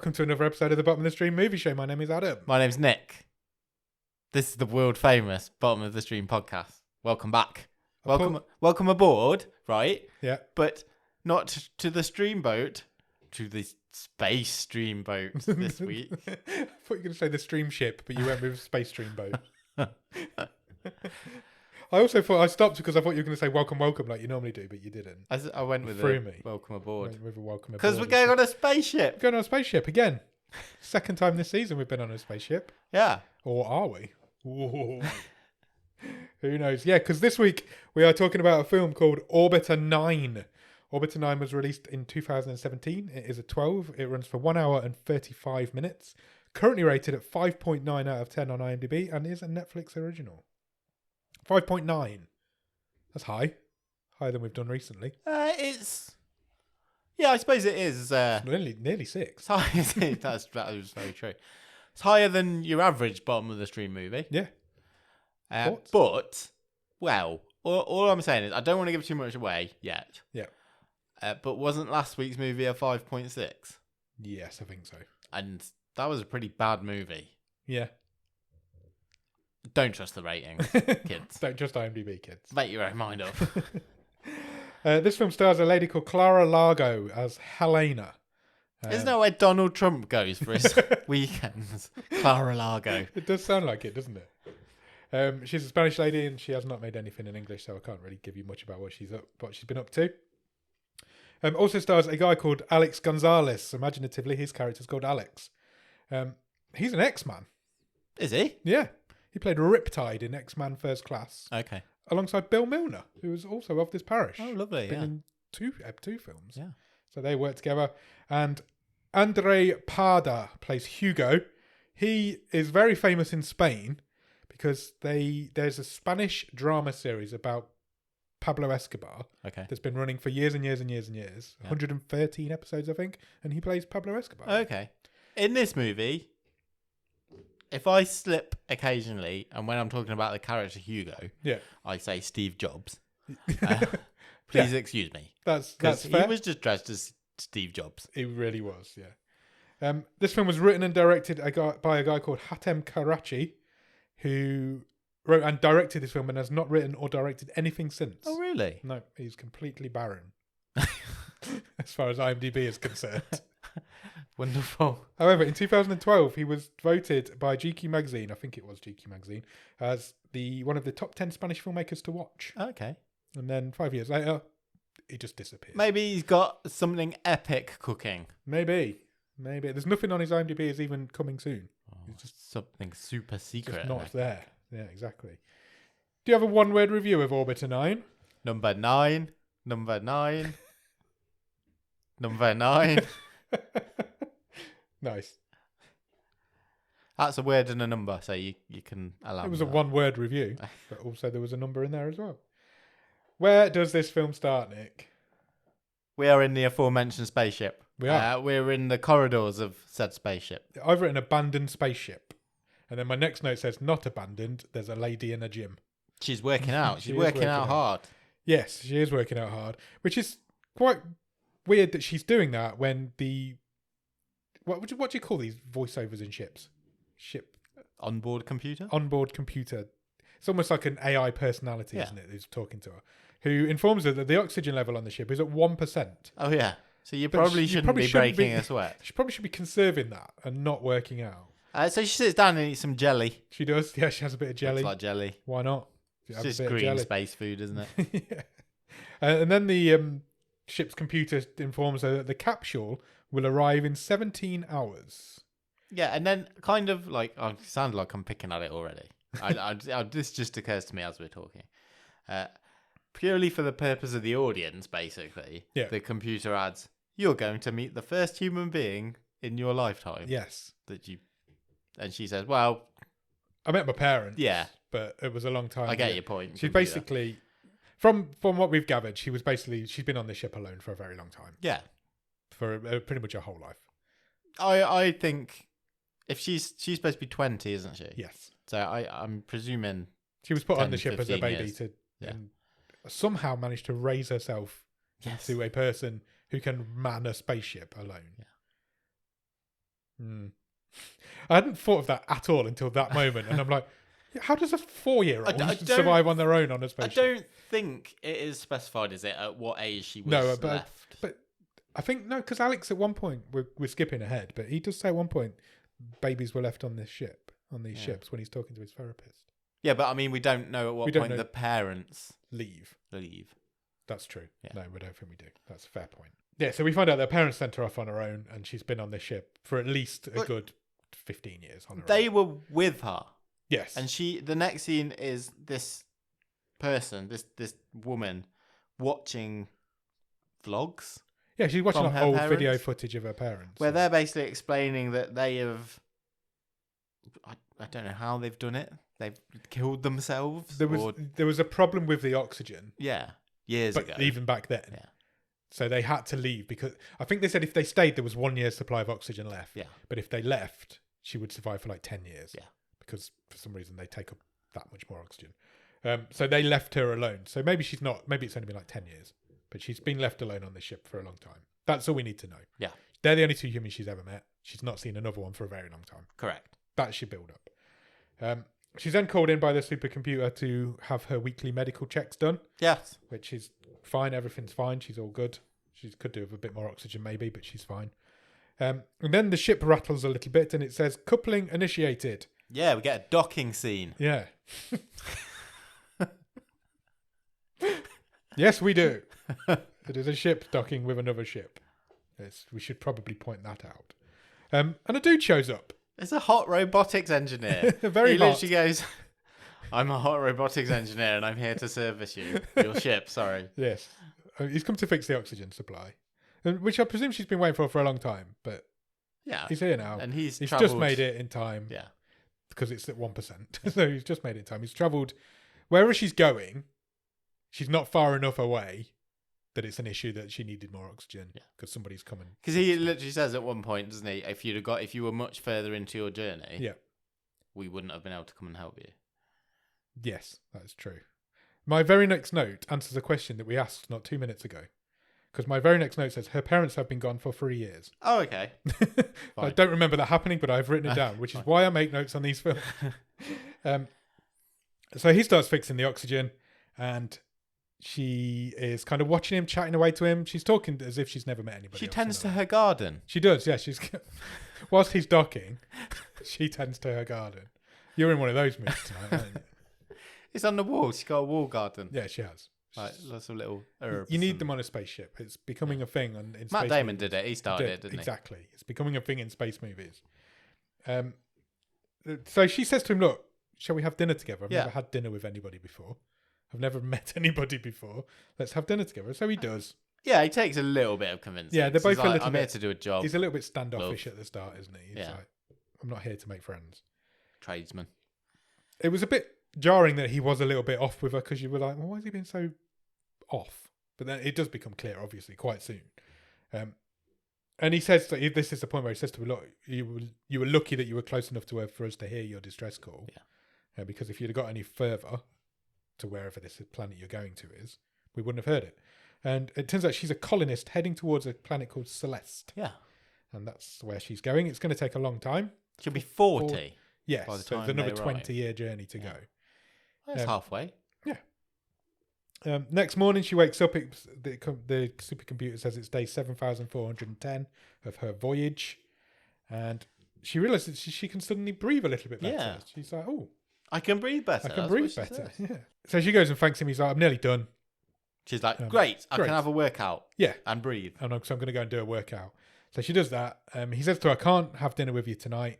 Welcome to another episode of the Bottom of the Stream Movie Show. My name is Adam. My name's Nick. This is the world famous Bottom of the Stream podcast. Welcome back. Welcome aboard, right? Yeah. But not to the streamboat, to the space streamboat this week. I thought you were going to say the stream ship, but you went with space stream boat. I also thought I stopped because I thought you were going to say welcome like you normally do, but you didn't. I went with welcome aboard. Went with a welcome aboard. Because we're going on a spaceship. Going on a spaceship again. Second time this season we've been on a spaceship. Yeah. Or are we? Whoa. Who knows? Yeah, because this week we are talking about a film called Orbiter 9. Orbiter 9 was released in 2017. It is a 12. It runs for 1 hour and 35 minutes. Currently rated at 5.9 out of 10 on IMDb and is a Netflix original. 5.9. That's high. Higher than we've done recently. Yeah, I suppose it is. Nearly 6. It's high. That was very true. It's higher than your average Bottom of the Stream movie. Yeah. But, well, all I'm saying is I don't want to give too much away yet. Yeah. But wasn't last week's movie a 5.6? Yes, I think so. And that was a pretty bad movie. Yeah. Don't trust the ratings, kids. Don't trust IMDb, kids. Make your own mind up. This film stars a lady called Clara Largo as Helena. Isn't that where Donald Trump goes for his weekends? Clara Largo. It does sound like it, doesn't it? She's a Spanish lady and she has not made anything in English, so I can't really give you much about what she's been up to. Also stars a guy called Alex Gonzalez. Imaginatively, his character's called Alex. He's an X-Man. Is he? Yeah. He played Riptide in X-Man First Class. Okay. Alongside Bill Milner, who was also of this parish. Oh, lovely. Been Yeah. in two films. Yeah. So they work together. And Andre Parda plays Hugo. He is very famous in Spain because there's a Spanish drama series about Pablo Escobar that's been running for years and years and years and years. Yeah. 113 episodes, I think. And he plays Pablo Escobar. Okay. In this movie, if I slip occasionally, and when I'm talking about the character Hugo, I say Steve Jobs. Please excuse me. That's fair. He was just dressed as Steve Jobs. He really was, yeah. This film was written and directed by a guy called Hatem Karachi, who wrote and directed this film and has not written or directed anything since. Oh, really? No, he's completely barren. As far as IMDb is concerned. Wonderful. However, in 2012, he was voted by GQ Magazine, I think it was GQ Magazine, as one of the top 10 Spanish filmmakers to watch. Okay. And then 5 years later, he just disappeared. Maybe he's got something epic cooking. Maybe. There's nothing on his IMDb is even coming soon. Oh, it's just something super secret. Just not there. Yeah, exactly. Do you have a one-word review of Orbiter 9? Number 9. Nice. That's a word and a number, so you can allow. It was a one-word review, but also there was a number in there as well. Where does this film start, Nick? We are in the aforementioned spaceship. We are. We're in the corridors of said spaceship. I've written abandoned spaceship. And then my next note says not abandoned. There's a lady in a gym. She's working out. She's working out hard. Yes, she is working out hard. Which is quite weird that she's doing that when what do you call these voiceovers in ships? Onboard computer? Onboard computer. It's almost like an AI personality, isn't it, who's talking to her. Who informs her that the oxygen level on the ship is at 1%. Oh, yeah. So you probably shouldn't be breaking a sweat. She probably should be conserving that and not working out. So she sits down and eats some jelly. She does. Yeah, she has a bit of jelly. Looks like jelly. Why not? It's just green space food, isn't it? Yeah. And then the ship's computer informs her that the capsule will arrive in 17 hours. Yeah, and then kind of like, I sound like I'm picking at it already. This just occurs to me as we're talking. Purely for the purpose of the audience, basically, the computer adds, you're going to meet the first human being in your lifetime. Yes. And she says, well, I met my parents. Yeah. But it was a long time. I get your point. She's basically, from what we've gathered, she's been on the ship alone for a very long time. Yeah. For pretty much her whole life. I think if she's supposed to be 20, isn't she? Yes. So I'm presuming she was put on the ship as a baby years. and somehow managed to raise herself into a person who can man a spaceship alone. Yeah. I hadn't thought of that at all until that moment, and I'm like, how does a 4-year-old I survive on their own on a spaceship? I don't think it is specified, is it, at what age she was left? But I think, no, because Alex at one point, we're skipping ahead, but he does say at one point, babies were left on this ship, on these ships, when he's talking to his therapist. Yeah, but I mean, we don't know at what point the parents leave. That's true. Yeah. No, we don't think we do. That's a fair point. Yeah, so we find out their parents sent her off on her own, and she's been on this ship for at least a good 15 years on her own. They were with her. Yes. And the next scene is this person, this woman, watching vlogs. Yeah, she's watching old video footage of her parents. Where they're basically explaining that they have... I don't know how they've done it. They've killed themselves. There was a problem with the oxygen. Yeah, years ago. Even back then. Yeah. So they had to leave because... I think they said if they stayed, there was 1 year's supply of oxygen left. Yeah. But if they left, she would survive for like 10 years. Yeah. Because for some reason they take up that much more oxygen. So they left her alone. So maybe she's not... Maybe it's only been like 10 years. But she's been left alone on the ship for a long time. That's all we need to know. Yeah. They're the only two humans she's ever met. She's not seen another one for a very long time. Correct. That should build up. She's then called in by the supercomputer to have her weekly medical checks done. Yes. Which is fine. Everything's fine. She's all good. She could do with a bit more oxygen maybe, but she's fine. And then the ship rattles a little bit and it says, coupling initiated. Yeah, we get a docking scene. Yeah. Yes, we do. It is a ship docking with another ship. We should probably point that out. And a dude shows up. It's a hot robotics engineer. Very he hot. literally goes, I'm a hot robotics engineer and I'm here to service your ship, sorry. Yes. He's come to fix the oxygen supply, which I presume she's been waiting for a long time, but yeah, he's here now. And he's just made it in time. Yeah. Because it's at 1%. So he's just made it in time. He's travelled wherever she's going. She's not far enough away that it's an issue that she needed more oxygen because somebody's coming. Because he literally says at one point, doesn't he, if you were much further into your journey, we wouldn't have been able to come and help you. Yes, that is true. My very next note answers a question that we asked not 2 minutes ago. Because my very next note says her parents have been gone for 3 years. Oh, okay. I don't remember that happening, but I've written it down, which is why I make notes on these films. So he starts fixing the oxygen, and she is kind of watching him, chatting away to him. She's talking as if she's never met anybody. She tends to her garden. She does, yeah. Whilst he's docking, she tends to her garden. You're in one of those movies tonight, aren't you? It's on the wall. She's got a wall garden. Yeah, she has. Like lots of little herbs. You need them on a spaceship. It's becoming a thing in space Matt Damon movies. did it. He started it, didn't he? Exactly. It's becoming a thing in space movies. So she says to him, look, shall we have dinner together? I've never had dinner with anybody before. I've never met anybody before. Let's have dinner together. So he does. Yeah, he takes a little bit of convincing. Yeah, they're both a little bit... I'm here to do a job. He's a little bit standoffish at the start, isn't he? He's like, I'm not here to make friends. Tradesman. It was a bit jarring that he was a little bit off with her because you were like, well, why has he been so off? But then it does become clear, obviously, quite soon. And he says that this is the point where he says to her, look, you were lucky that you were close enough to her for us to hear your distress call. Yeah. Because if you'd have got any further to wherever this planet you're going to is, we wouldn't have heard it. And it turns out she's a colonist heading towards a planet called Celeste. Yeah. And that's where she's going. It's going to take a long time. She'll be 40. Yes, so it's another 20-year journey to go. That's halfway. Yeah. Next morning, she wakes up. The supercomputer says it's day 7,410 of her voyage. And she realizes she can suddenly breathe a little bit better. Yeah. She's like, oh. I can breathe better. I can breathe better. Yeah. So she goes and thanks him. He's like, I'm nearly done. She's like, great. I can have a workout. Yeah. And breathe. So I'm going to go and do a workout. So she does that. He says to her, I can't have dinner with you tonight.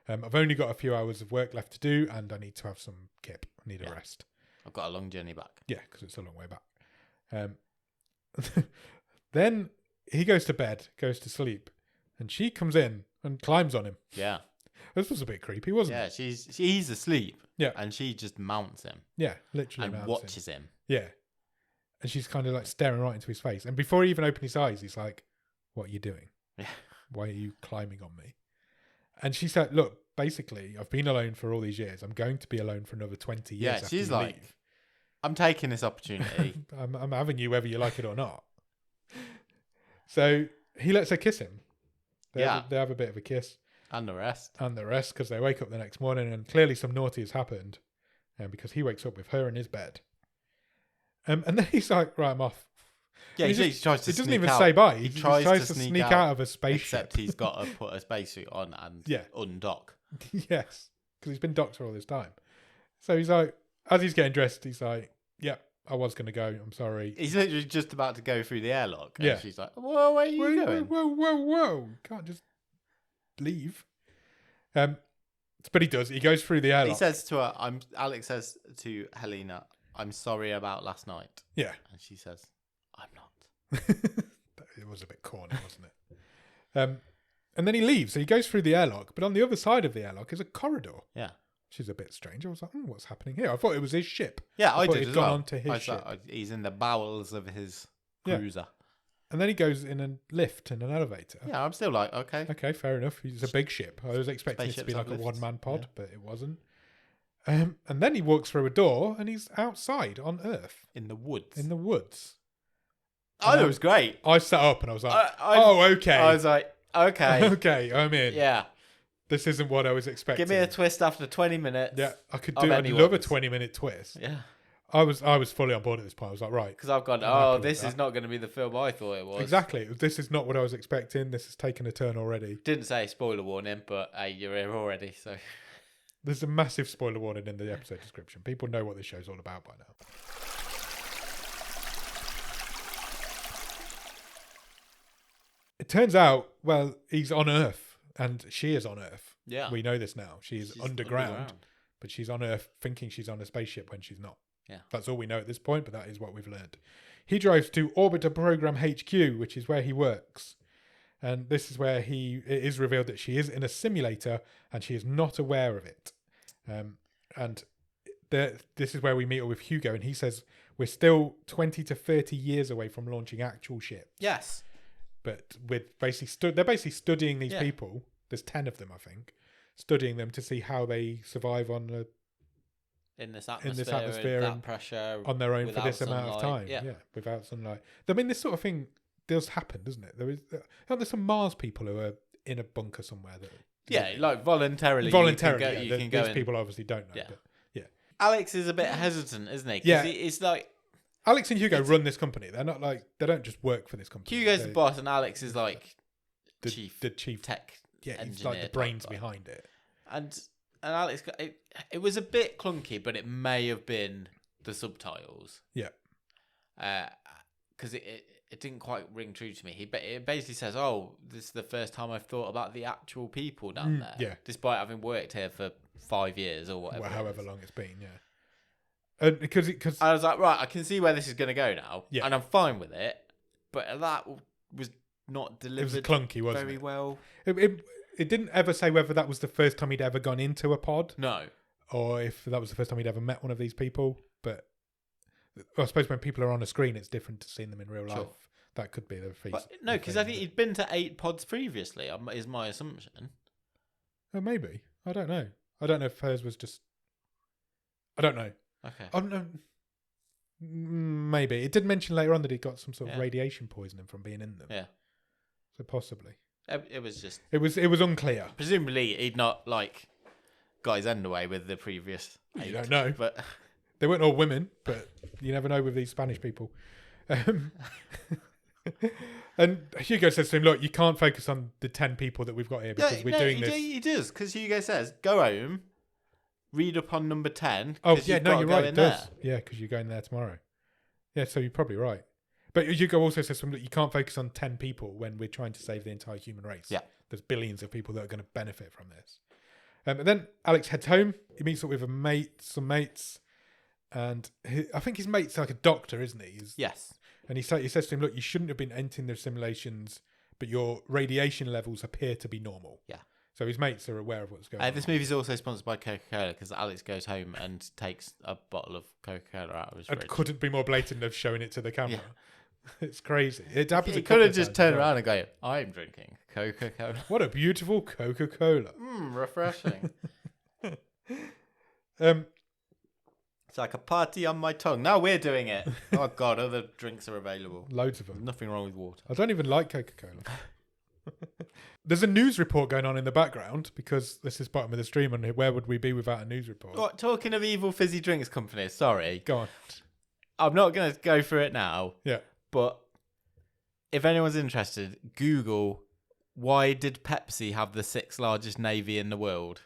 I've only got a few hours of work left to do, and I need to have some kip. I need a rest. I've got a long journey back. Yeah, because it's a long way back. Then he goes to bed, goes to sleep, and she comes in and climbs on him. Yeah. This was a bit creepy, wasn't it? Yeah, he's asleep. Yeah. And she just mounts him. Yeah, literally and watches him. Yeah. And she's kind of like staring right into his face. And before he even opens his eyes, he's like, what are you doing? Yeah. Why are you climbing on me? And she said, look, basically, I've been alone for all these years. I'm going to be alone for another 20 years. Yeah, she's like, leave. I'm taking this opportunity. I'm having you whether you like it or not. So he lets her kiss him. They have a bit of a kiss. And the rest. Because they wake up the next morning and clearly some naughty has happened. Because he wakes up with her in his bed. And then he's like, right, I'm off. Yeah, he tries to He doesn't sneak even out. say bye. He tries to sneak out of a spaceship. Except he's got to put a spacesuit on and undock. Yes, because he's been docked for all this time. So he's like, as he's getting dressed, he's like, yep, I was going to go. I'm sorry. He's literally just about to go through the airlock. And Yeah. she's like, whoa, where are you going? Whoa. Can't just leave. But he does. He goes through the airlock. He says to her, Alex says to Helena, I'm sorry about last night. Yeah. And she says, I'm not. It was a bit corny, wasn't it? And then he leaves. So he goes through the airlock, but on the other side of the airlock is a corridor. Yeah. Which is a bit strange. I was like, what's happening here? I thought it was his ship. Yeah, I thought did he'd as gone well. onto his ship. He's in the bowels of his cruiser. And then he goes in a lift in an elevator. Yeah, I'm still like, okay. Okay, fair enough. It's a big ship. I was expecting it to be like a one-man pod, but it wasn't. And then he walks through a door and he's outside on Earth. In the woods. Oh, it was great. I sat up and I was like, okay. I was like, okay. Okay, I'm in. Yeah. This isn't what I was expecting. Give me a twist after 20 minutes. Yeah, I'd love a 20-minute twist. Yeah. I was fully on board at this point. I was like, right. Because I've gone, this is not going to be the film I thought it was. Exactly. This is not what I was expecting. This has taken a turn already. Didn't say spoiler warning, but hey, you're here already, so. There's a massive spoiler warning in the episode description. People know what this show's all about by now. It turns out, well, he's on Earth and she is on Earth. Yeah. We know this now. She's underground, but she's on Earth thinking she's on a spaceship when she's not. Yeah. That's all we know at this point, but that is what we've learned. He drives to Orbiter Program HQ, which is where he works. And this is where it is revealed that she is in a simulator and she is not aware of it. This is where we meet her with Hugo, and he says we're still 20 to 30 years away from launching actual ships. Yes. But they're basically studying these people. There's 10 of them, I think, studying them to see how they survive on in this atmosphere, that pressure, on their own for this amount of time. Yeah, without sunlight. I mean, this sort of thing does happen, doesn't it? There's some Mars people who are in a bunker somewhere that. Like voluntarily. You can go these people obviously don't know. Yeah. But, yeah. Alex is a bit hesitant, isn't he? Yeah. It's like Alex and Hugo run this company. They're not like they don't just work for this company. Hugo's the boss, and Alex is like the chief tech. Yeah, he's like the brains behind it. And Alex, it was a bit clunky, but it may have been the subtitles. Yeah. Because it didn't quite ring true to me. It basically says, "Oh, this is the first time I've thought about the actual people down there." Yeah. Despite having worked here for 5 years or whatever. Well, however long it's been, yeah. Because I was like, right, I can see where this is going to go now, yeah. and I'm fine with it. But that was not delivered. It was clunky, wasn't very it? well. It didn't ever say whether that was the first time he'd ever gone into a pod. No. Or if that was the first time he'd ever met one of these people. But I suppose when people are on a screen, it's different to seeing them in real life. Sure. That could be the feast. No, because I think he'd been to 8 pods previously, is my assumption. Oh, maybe. I don't know. I don't know if hers was just... I don't know. Okay. I don't know. Maybe. It did mention later on that he got some sort of radiation poisoning from being in them. Yeah. So possibly. It was just... It was unclear. Presumably he'd not, got his end away with the previous 8. You don't know. But... They weren't all women, but you never know with these Spanish people. And Hugo says to him, look, you can't focus on the 10 people that we've got here because we're doing this. He does, because Hugo says, go home, read up on number 10. Oh, yeah, no, you're right, it does. Yeah, because you're going there tomorrow. Yeah, so you're probably right. But Hugo also says to him, look, you can't focus on 10 people when we're trying to save the entire human race. Yeah. There's billions of people that are going to benefit from this. And then Alex heads home. He meets up with some mates. And I think his mate's like a doctor, isn't he? Yes. And he says to him, look, you shouldn't have been entering the simulations, but your radiation levels appear to be normal. Yeah. So his mates are aware of what's going on. This movie is also sponsored by Coca-Cola because Alex goes home and takes a bottle of Coca-Cola out of his fridge. And couldn't be more blatant of showing it to the camera. Yeah. It's crazy. It happens. He could have just turned around and go, I'm drinking Coca-Cola. What a beautiful Coca-Cola. Refreshing. It's like a party on my tongue. Now we're doing it. Oh, God, other drinks are available. Loads of them. There's nothing wrong with water. I don't even like Coca-Cola. There's a news report going on in the background because this is bottom of the stream, and where would we be without a news report? What, talking of evil fizzy drinks companies, sorry. Go on. I'm not going to go through it now. Yeah. But if anyone's interested, Google, why did Pepsi have the 6th largest navy in the world?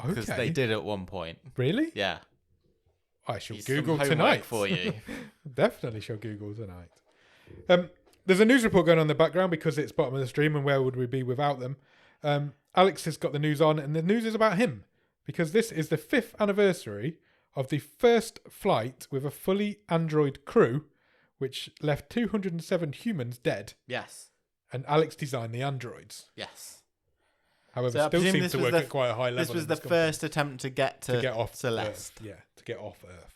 Because they did at one point. Really? Yeah. I shall Google tonight. For you. Definitely shall Google tonight. There's a news report going on in the background because it's bottom of the stream, and where would we be without them? Alex has got the news on, and the news is about him because this is the 5th anniversary of the first flight with a fully Android crew, which left 207 humans dead. Yes. And Alex designed the androids. Yes. However, still seems to work at quite a high level. This was the first attempt to get off Earth. Celeste. Yeah, to get off Earth.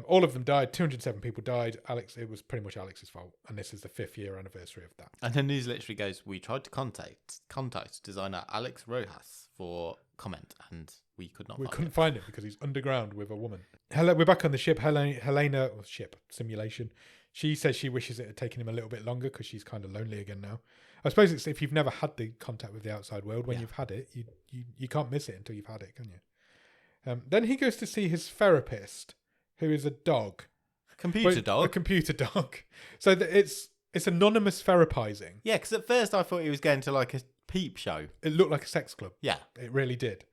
All of them died. 207 people died. It was pretty much Alex's fault, and this is the 5th year anniversary of that. And the news literally goes, we tried to contact designer Alex Rojas for comment, and we could not. We couldn't find him because he's underground with a woman. We're back on the ship. Helena ship simulation. She says she wishes it had taken him a little bit longer because she's kind of lonely again now. I suppose it's if you've never had the contact with the outside world. When you've had it, you can't miss it until you've had it, can you? Then he goes to see his therapist, who is a dog. A computer dog? A computer dog. So it's anonymous therapizing. Yeah, because at first I thought he was going to like a peep show. It looked like a sex club. Yeah. It really did.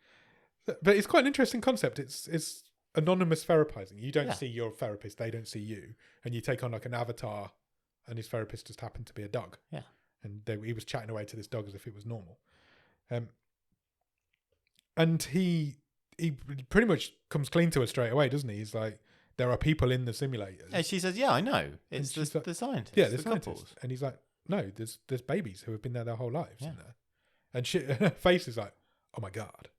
But it's quite an interesting concept. It's anonymous therapizing. You don't see your therapist, they don't see you. And you take on like an avatar, and his therapist just happened to be a dog. Yeah. And he was chatting away to this dog as if it was normal. And he pretty much comes clean to her straight away, doesn't he? He's like, there are people in the simulators. And she says, yeah, I know. It's the scientists. Yeah, the scientists. Couples. And he's like, no, there's babies who have been there their whole lives. Yeah. There. And her face is like, oh my God.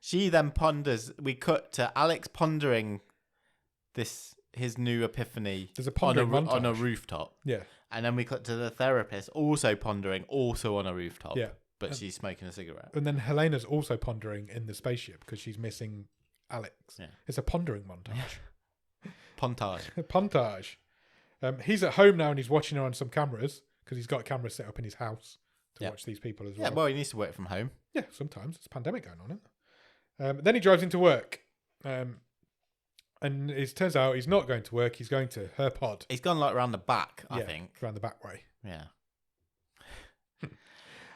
She then ponders, we cut to Alex pondering his new epiphany. There's a pondering on a rooftop. Yeah. And then we cut to the therapist also pondering, also on a rooftop. Yeah. But she's smoking a cigarette. And then Helena's also pondering in the spaceship because she's missing Alex. Yeah. It's a pondering montage. Pontage. He's at home now and he's watching her on some cameras because he's got cameras set up in his house to watch these people as well. Yeah, well, he needs to work from home. Yeah, sometimes. It's a pandemic going on, isn't there? Then he drives into work. And it turns out he's not going to work. He's going to her pod. He's gone like around the back, I think. Around the back way. Yeah.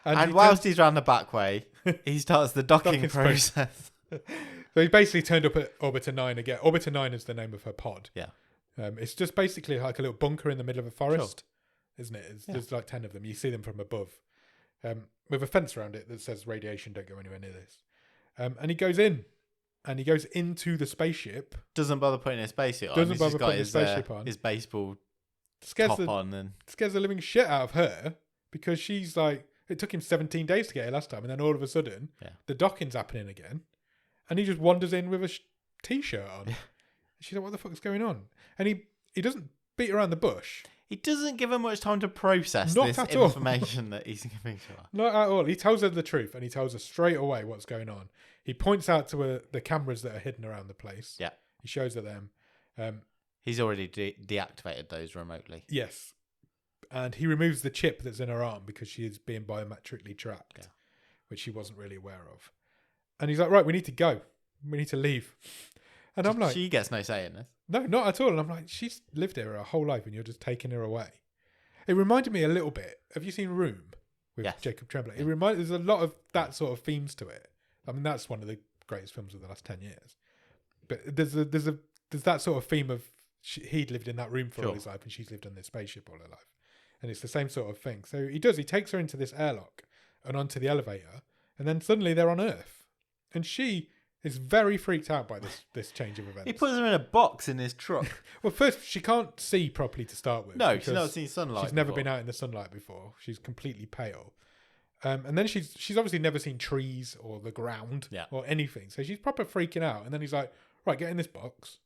and whilst he's around the back way, he starts the docking process. So he basically turned up at Orbiter 9 again. Orbiter 9 is the name of her pod. Yeah. It's just basically like a little bunker in the middle of a forest, isn't it? There's like 10 of them. You see them from above. With a fence around it that says radiation, don't go anywhere near this. And he goes in. And he goes into the spaceship. Doesn't bother putting his spaceship on. Doesn't bother putting his spaceship on. His baseball top on. And scares the living shit out of her because she's like, it took him 17 days to get here last time. And then all of a sudden, the docking's happening again. And he just wanders in with a t-shirt on. She's like, what the fuck is going on? And he doesn't beat around the bush. He doesn't give her much time to process Not this at all. information that he's giving to her. Not at all. He tells her the truth and he tells her straight away what's going on. He points out to her the cameras that are hidden around the place. Yeah. He shows her them. He's already deactivated those remotely. Yes. And he removes the chip that's in her arm because she is being biometrically tracked, which she wasn't really aware of. And he's like, right, we need to go. We need to leave. And I'm like... She gets no say in this. No, not at all. And I'm like, she's lived here her whole life and you're just taking her away. It reminded me a little bit. Have you seen Room with Jacob Tremblay? There's a lot of that sort of themes to it. I mean, that's one of the greatest films of the last 10 years. But there's that sort of theme of he'd lived in that room for all his life and she's lived on this spaceship all her life. And it's the same sort of thing. So he takes her into this airlock and onto the elevator. And then suddenly they're on Earth. And she is very freaked out by this change of events. He puts her in a box in his truck. Well, first, she can't see properly to start with. No, she's not seen sunlight. She's never been out in the sunlight before. She's completely pale. And then she's obviously never seen trees or the ground or anything. So she's proper freaking out. And then he's like, right, get in this box.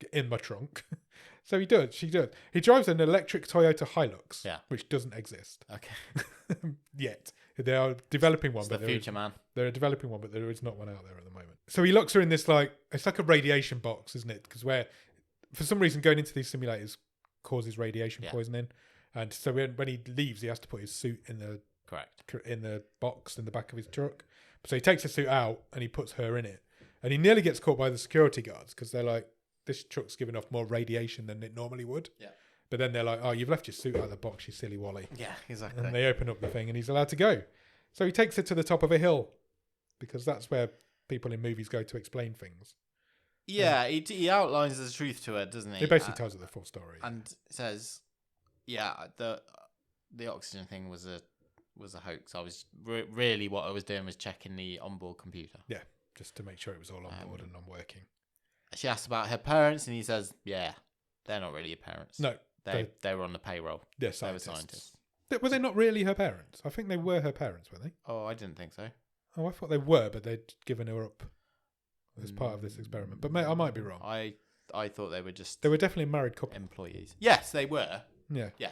Get in my trunk. So he does. She does. He drives an electric Toyota Hilux, which doesn't exist. Okay. Yet. They are developing one. It's the future, man. They're developing one, but there is not one out there at the moment. So he locks her in this, it's like a radiation box, isn't it? Because for some reason, going into these simulators causes radiation poisoning. And so when he leaves, he has to put his suit in the Correct. in the box in the back of his truck. So he takes the suit out and he puts her in it. And he nearly gets caught by the security guards because they're like, this truck's giving off more radiation than it normally would. Yeah. But then they're like, oh, you've left your suit out of the box, you silly Wally. Yeah, exactly. And they open up the thing and he's allowed to go. So he takes it to the top of a hill because that's where people in movies go to explain things. Yeah, he outlines the truth to her, doesn't he? He basically tells her the full story. And says, yeah, the oxygen thing was a hoax. I was really what I was doing was checking the onboard computer. Yeah, just to make sure it was all on board and on working. She asks about her parents, and he says, yeah, they're not really your parents. No. They were on the payroll. They're scientists. They were scientists. Were they not really her parents? I think they were her parents, were they? Oh, I didn't think so. Oh, I thought they were, but they'd given her up as part of this experiment. But I might be wrong. I thought they were just... They were definitely a married couple. Employees. Yes, they were. Yeah. Yeah.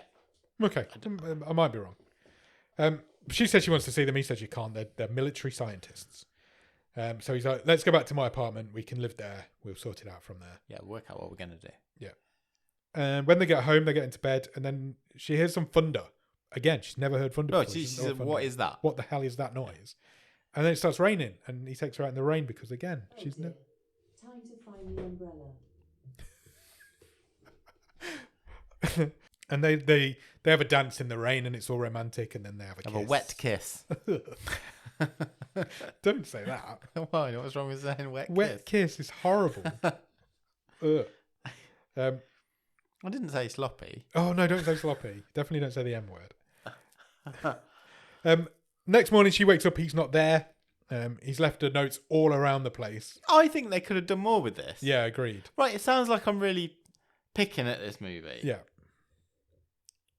Okay. I might be wrong. She said she wants to see them. He said she can't. They're military scientists. So he's like, let's go back to my apartment. We can live there. We'll sort it out from there. Yeah, work out what we're going to do. Yeah. And when they get home, they get into bed, and then she hears some thunder. Again, she's never heard thunder before. She said, what is that? What the hell is that noise? And then it starts raining, and he takes her out in the rain because, again, she's... Time to find the umbrella. And they have a dance in the rain, and it's all romantic, and then they have a kiss. A wet kiss. Don't say that. Why? What's wrong with saying wet kiss is horrible. Ugh. I didn't say sloppy. Oh, no, don't say sloppy. Definitely don't say the M word. Next morning, she wakes up. He's not there. He's left her notes all around the place. I think they could have done more with this. Yeah, agreed. Right, it sounds like I'm really picking at this movie. Yeah.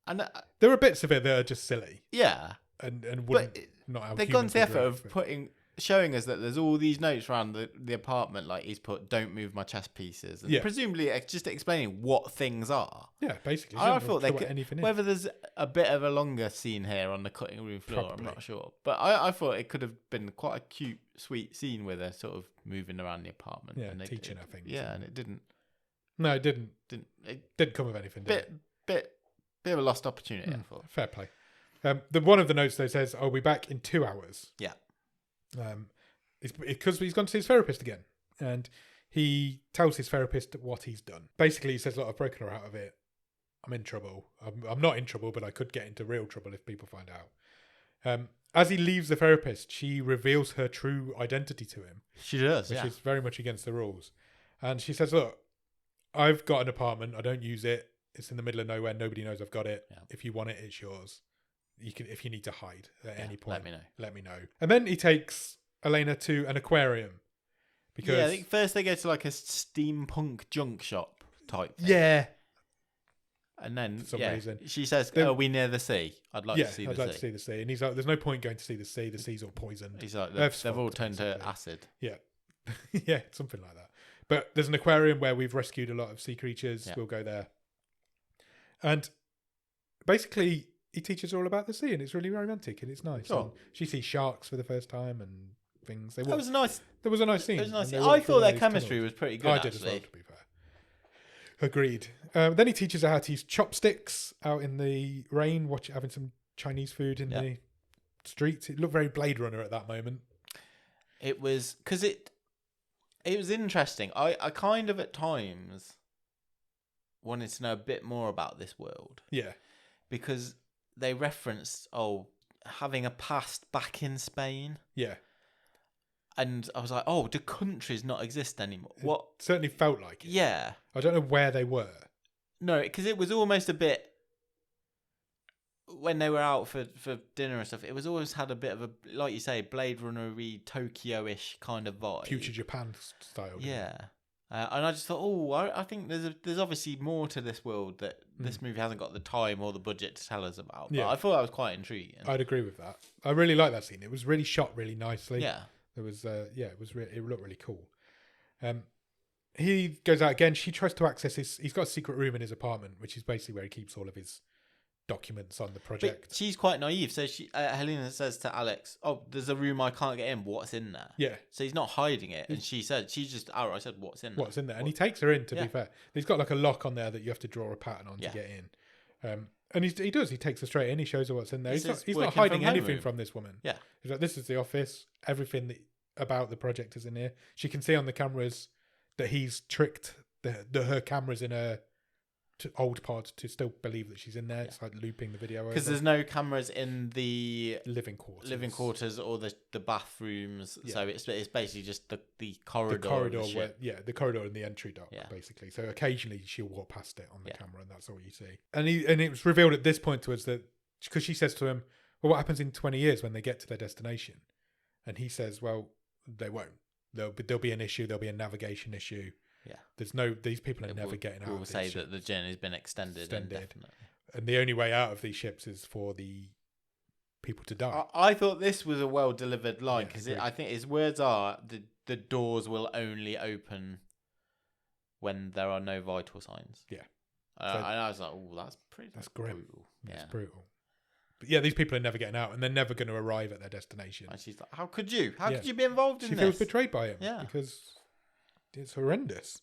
And there are bits of it that are just silly. Yeah. And wouldn't not have. They've gone to the effort of showing us that there's all these notes around the apartment, like he's put, don't move my chess pieces. And presumably just explaining what things are. Yeah, basically. I thought they could, whether there's a bit of a longer scene here on the cutting room floor, probably. I'm not sure. But I thought it could have been quite a cute, sweet scene with her sort of moving around the apartment. Yeah, and teaching her things. Yeah, and it didn't. No, it didn't. It didn't come of anything, did it? Bit of a lost opportunity, I thought. Fair play. One of the notes though says, "I'll be back in 2 hours." Yeah. It's because he's gone to see his therapist again, and he tells his therapist what he's done. Basically, he says, "Look, I've broken her out of it. I'm in trouble. I'm not in trouble, but I could get into real trouble if people find out." As he leaves the therapist, she reveals her true identity to him. She does, which is very much against the rules. And she says, "Look, I've got an apartment. I don't use it. It's in the middle of nowhere. Nobody knows I've got it. Yeah. If you want it, it's yours. You can, if you need to hide at any point, let me know. And then he takes Elena to an aquarium because I think first they go to like a steampunk junk shop type thing. Yeah. And then she says, "Are we near the sea? I'd like to see the sea." I'd like to see the sea. And he's like, "There's no point going to see the sea. The sea's all poisoned." He's like, "They've all turned to acid." Yeah, yeah, something like that. But there's an aquarium where we've rescued a lot of sea creatures. Yeah. We'll go there. And basically, he teaches her all about the sea, and it's really romantic, and it's nice. Oh. And she sees sharks for the first time and things. That was nice. There was a nice scene. It was nice. I thought their chemistry was pretty good. I did as well, to be fair. Agreed. Then he teaches her how to use chopsticks out in the rain, having some Chinese food in the streets. It looked very Blade Runner at that moment. It was because it was interesting. I kind of at times wanted to know a bit more about this world. Yeah. Because they referenced, having a past back in Spain. Yeah. And I was like, do countries not exist anymore? It certainly felt like it. Yeah. I don't know where they were. No, because it was almost a bit... When they were out for dinner and stuff, it was always had a bit of a, like you say, Blade Runner-y, Tokyo-ish kind of vibe. Future Japan style. Yeah. And I just thought, I think there's obviously more to this world that this movie hasn't got the time or the budget to tell us about. But I thought that was quite intriguing. I'd agree with that. I really like that scene. It was really shot really nicely. Yeah. There was, it looked really cool. He goes out again. She tries to access he's got a secret room in his apartment, which is basically where he keeps all of his documents on the project. But she's quite naive. So Helena says to Alex, there's a room I can't get in. What's in there? Yeah. So he's not hiding it. And she just outright said, what's in there? What's in there? And he takes her in, to be fair. He's got like a lock on there that you have to draw a pattern on to get in. And he does. He takes her straight in. He shows her what's in there. This He's is not working hiding from home anything room. from this woman. Yeah. He's like, this is the office. Everything about the project is in here. She can see on the cameras that he's tricked her cameras in her old pod to still believe that she's in there. It's like looping the video Because over. there's no cameras in the living quarters. or the bathrooms. Yeah. So it's basically just the corridor. The corridor, of the ship. the corridor and the entry dock, Yeah. basically. So occasionally she'll walk past it on the Yeah. camera, and that's all you see. And it was revealed at this point to us that because she says to him, "Well, what happens in 20 years when they get to their destination?" And he says, "Well, they won't. There'll be an issue. There'll be a navigation issue. Yeah. These people are never getting out. We'll of say these that the ships. journey's been extended. Indefinitely. And the only way out of these ships is for the people to die." I thought this was a well delivered line Yeah, because agreed. I think his words are the doors will only open when there are no vital signs. Yeah. And I was like, oh, that's grim. brutal. It's Yeah. brutal. But yeah, these people are never getting out, and they're never going to arrive at their destination. And she's like, how could you? How Yeah. could you be involved in She this? feels betrayed by him, Yeah. because it's horrendous.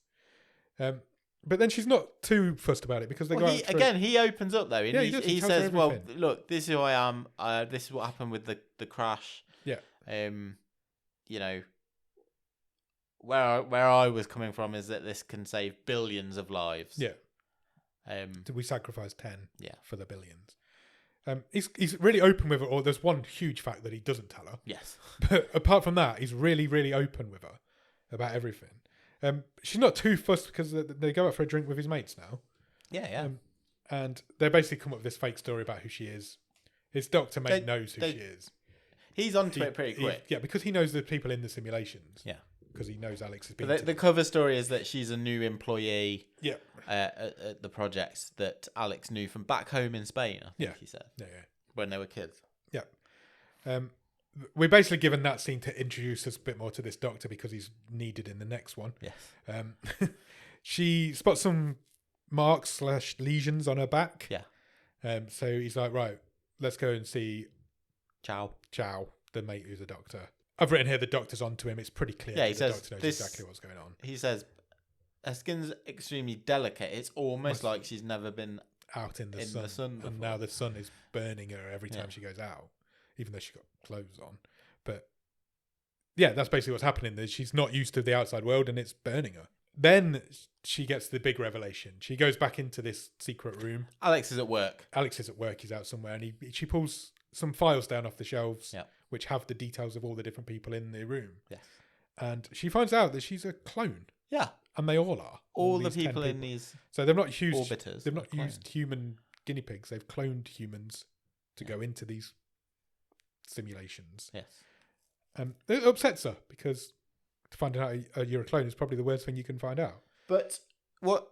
But then she's not too fussed about it because they go out through- He opens up though. And Yeah, he does. He he tells her says, "Well, everything. look, this is who I am. This is what happened with the crash. Yeah. You know, where I was coming from is that this can save billions of lives. Yeah. Um. We sacrifice 10 Yeah. for the billions. He's really open with her, or there's one huge fact that he doesn't tell her. Yes. But apart from that, he's really, really open with her about everything. She's not too fussed because they go out for a drink with his mates now. Yeah. And they basically come up with this fake story about who she is. His doctor mate knows who she is. He's onto it pretty quick. Yeah, because he knows the people in the simulations. Yeah. Because he knows Alex has been. But the cover story is that she's a new employee. Yeah. At the projects that Alex knew from back home in Spain. I think he said. Yeah. When they were kids. Yeah. We're basically given that scene to introduce us a bit more to this doctor because he's needed in the next one. Yes. She spots some marks / lesions on her back. Yeah. So he's like, right, let's go and see Chow, the mate who's a doctor. I've written here the doctor's onto him. It's pretty clear. Yeah, he the says doctor knows this- exactly what's going on. He says her skin's extremely delicate. It's almost like she's never been Out in the in sun. the sun And before. now the sun is burning her every time Yeah. she goes out, even though she's got clothes on. But yeah, that's basically what's happening. That she's not used to the outside world and it's burning her. Then she gets the big revelation. She goes back into this secret room. Alex is at work. Alex is at work. He's out somewhere, and she pulls some files down off the shelves, Yeah. which have the details of all the different people in the room. Yes. And she finds out that she's a clone, Yeah. and they all are. All the these 10 people in these So they've not used orbiters. They've not are used clones. human guinea pigs. They've cloned humans to go into these simulations. Yes. It upsets her because to find out you're a clone is probably the worst thing you can find out. But what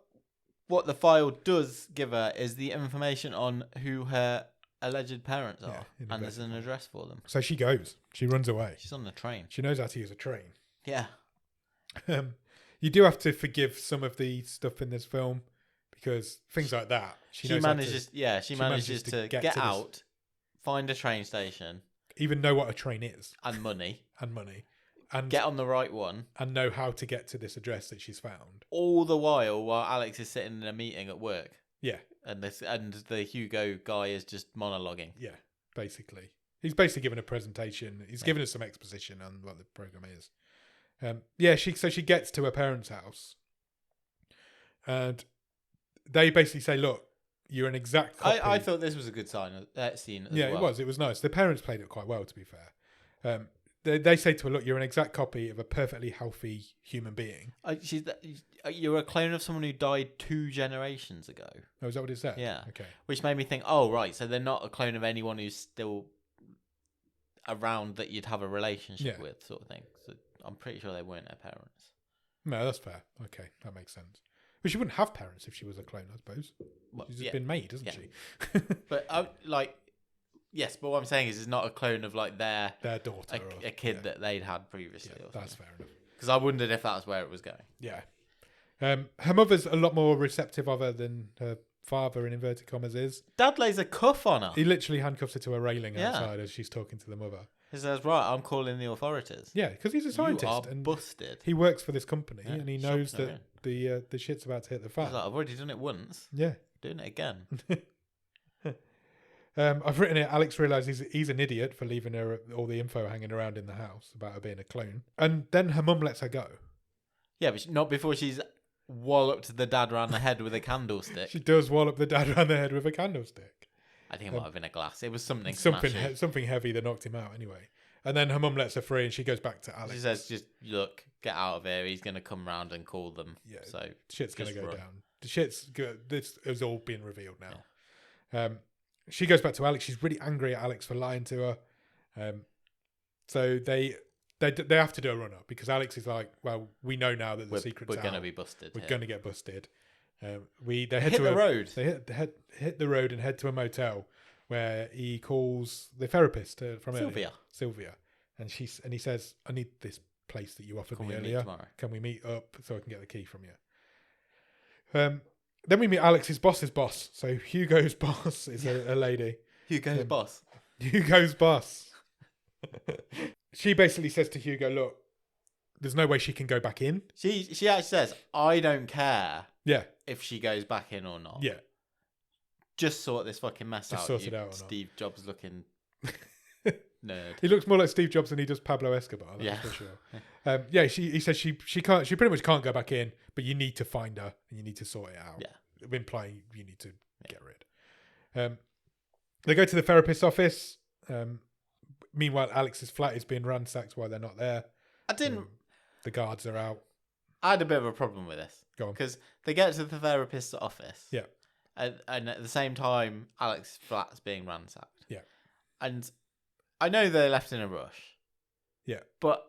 the file does give her is the information on who her alleged parents Yeah, are, in a and there's an bit. address for them. So she goes. She runs away. She's on the train. She knows how to use a train. Yeah. You do have to forgive some of the stuff in this film because things like that. She knows how manages. She manages to get to this- out, find a train station even know what a train is and money, and money, and get on the right one, and know how to get to this address that she's found. all the while Alex is sitting in a meeting at work, Yeah, and the Hugo guy is just monologuing. yeah. Basically, he's basically given a presentation. He's given us some exposition on what the program is. She gets to her parents' house, and they basically say, "Look, you're an exact copy." I thought this was a good scene as Yeah, well. it was nice. The parents played it quite well, to be fair. They say to her, "Look, you're an exact copy of a perfectly healthy human being." You're a clone of someone who died 2 generations ago, Oh, is that what it said? Yeah. Okay. which made me think, oh right, so they're not a clone of anyone who's still around that you'd have a relationship Yeah. with, sort of thing. So I'm pretty sure they weren't their parents. No, that's fair. Okay, that makes sense. But she wouldn't have parents if she was a clone, I suppose. Well, She's just yeah. been made, hasn't Yeah. she? But yes, but what I'm saying is, it's not a clone of like their daughter. a kid yeah. that they'd had previously. Yeah, or that's something. fair enough. Because I wondered if that's where it was going. Yeah. Her mother's a lot more receptive of her than her father, in inverted commas, is. Dad lays a cuff on her. He literally handcuffs her to a railing Yeah. outside as she's talking to the mother. He says, right, I'm calling the authorities. Yeah, because he's a You scientist are and busted. he works for this company Yeah, and he shop knows to that the shit's about to hit the He's fan. like, I've already done it once. Yeah. Doing it again. I've written it. Alex realizes he's an idiot for leaving her all the info hanging around in the house about her being a clone. And then her mum lets her go. Yeah, but not before she's walloped the dad around the head with a candlestick. She does wallop the dad around the head with a candlestick. I think it might have been a glass. It was something something heavy that knocked him out anyway. And then her mum lets her free and she goes back to Alex. She says, just look, get out of here. He's going to come round and call them. Yeah, so shit's going to go run. down. The shit's good. This is all being revealed now. Yeah. She goes back to Alex. She's really angry at Alex for lying to her. So they have to do a run-up because Alex is like, well, we know now that the secret's out. We're going to be busted. We're going to get busted. They head hit to the road. They hit the road and head to a motel where he calls the therapist from Sylvia, and he says, "I need this place that you offered me earlier. Can we meet up so I can get the key from you?" Then we meet Alex's boss's boss. So Hugo's boss is a lady. Hugo's boss. Hugo's boss. She basically says to Hugo, "Look, there's no way she can go back in." She actually says, "I don't care. Yeah. If she goes back in or not. Yeah. Just sort this fucking mess out. Just sort it out. Steve Jobs looking nerd. He looks more like Steve Jobs than he does Pablo Escobar. That's for sure. He says she can't. She pretty much can't go back in, but you need to find her and you need to sort it out. Yeah. Implying you need to get rid. They go to the therapist's office. Meanwhile, Alex's flat is being ransacked while they're not there. The guards are out. I had a bit of a problem with this. Go on. Because they get to the therapist's office. Yeah. And at the same time, Alex's flat's being ransacked. Yeah. And I know they're left in a rush. Yeah. But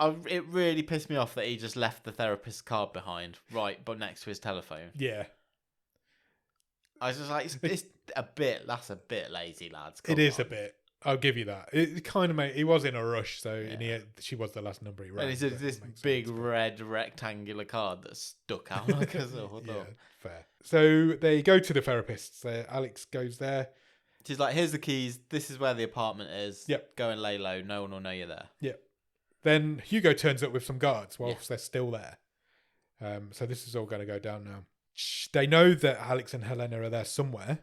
it really pissed me off that he just left the therapist's card behind, but next to his telephone. Yeah. I was just like, that's a bit lazy, lads. It is a bit. I'll give you that. It kind of he was in a rush, so she was the last number he wrote. And it's this big red rectangular card that stuck out like a sword. Yeah, fair. So they go to the therapist. So Alex goes there. She's like, "Here's the keys. This is where the apartment is. Yep. Go and lay low. No one will know you're there." Yep. Then Hugo turns up with some guards whilst they're still there. So this is all going to go down now. They know that Alex and Helena are there somewhere.